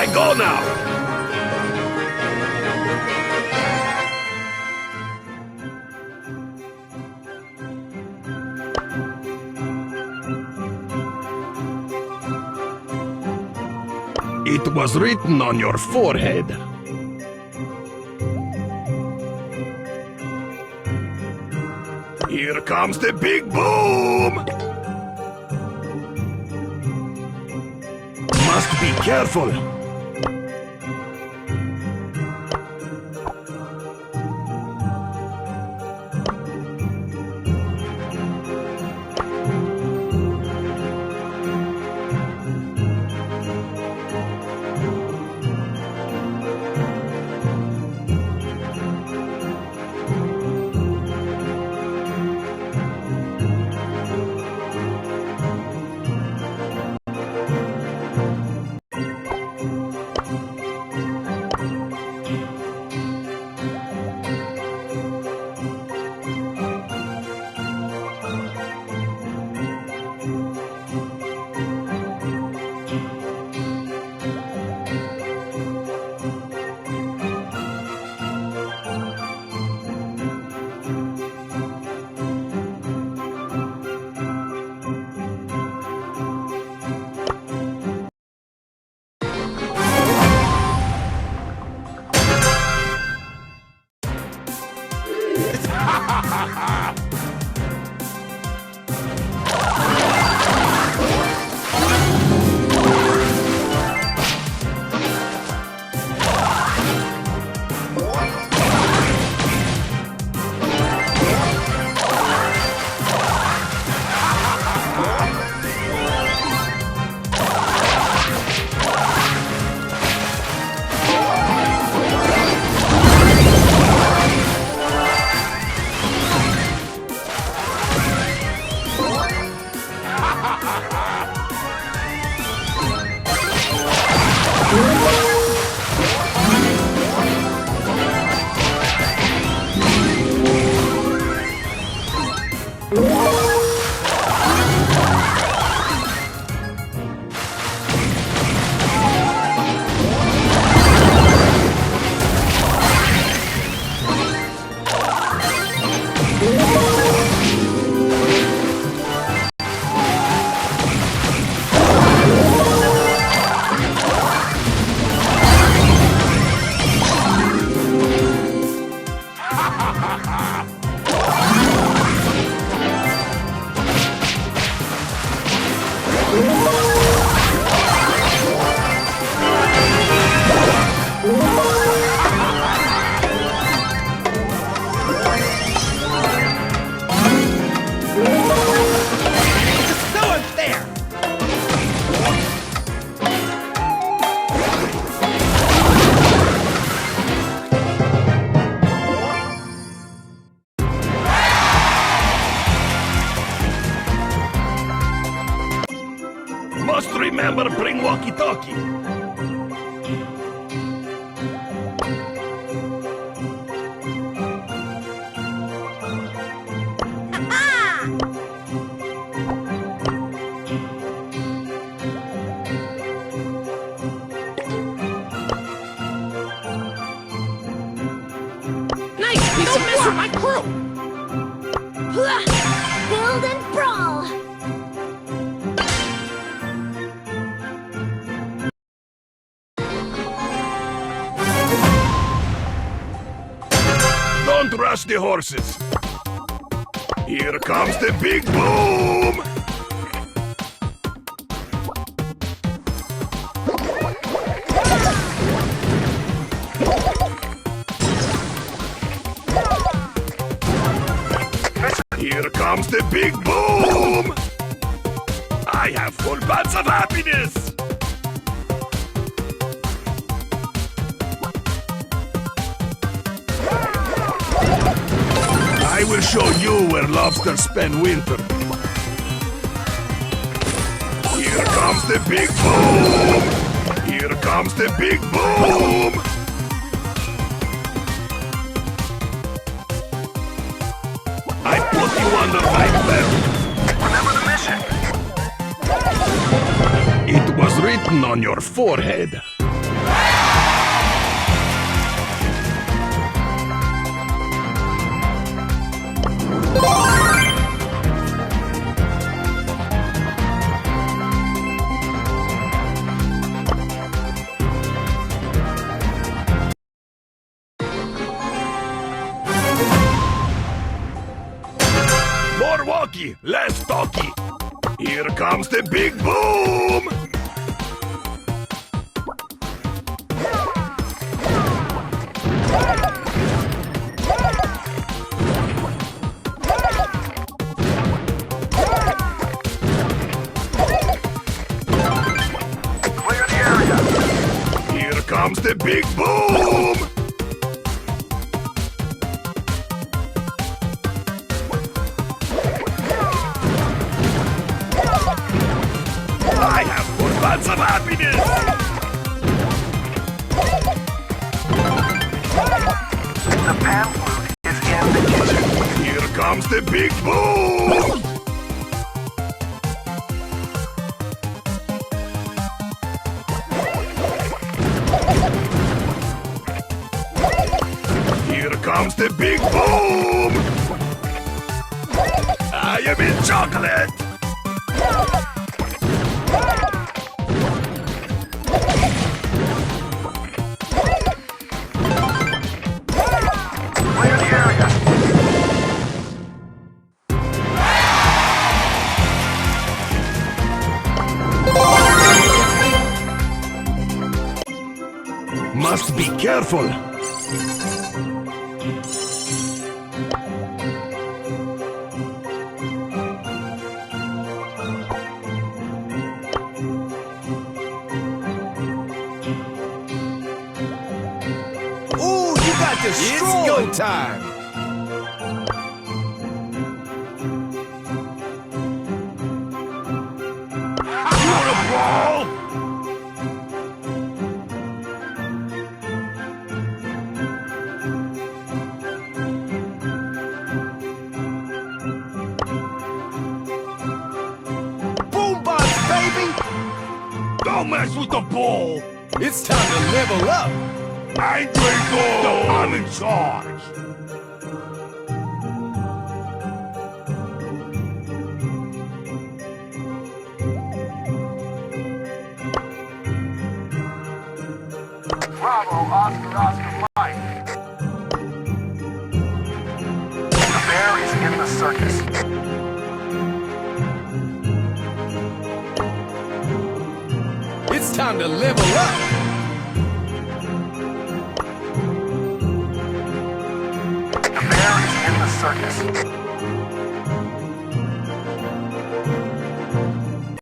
I go now! It was written on your forehead. Here comes the big boom! Must be careful. Must remember, bring walkie-talkie. Nice piece of mess with my crew. Build and brawl. Don't rush the horses. Here comes the big boom! Here comes the big boom! I have full bats of happiness! I will show you where lobsters spend winter. Here comes the big boom! Here comes the big boom! I put you under my belt. Remember the mission. It was written on your forehead. More walkie, less talkie. Here comes the big boom. Clear the area. Here comes the big boom. I have full lots of happiness! The pan flute is in the kitchen. Here comes the big boom! Here comes the big boom! I am in chocolate! Clear the area. Must be careful. Ooh, you got destroyed. It's go time. You want a brawl? Boombox, baby. Don't mess with the ball. It's time to level up. Angry Bull! I'm in charge! Bravo, Oscar, Mike. The bear is in the circus. It's time to level up. The bear is in the circus.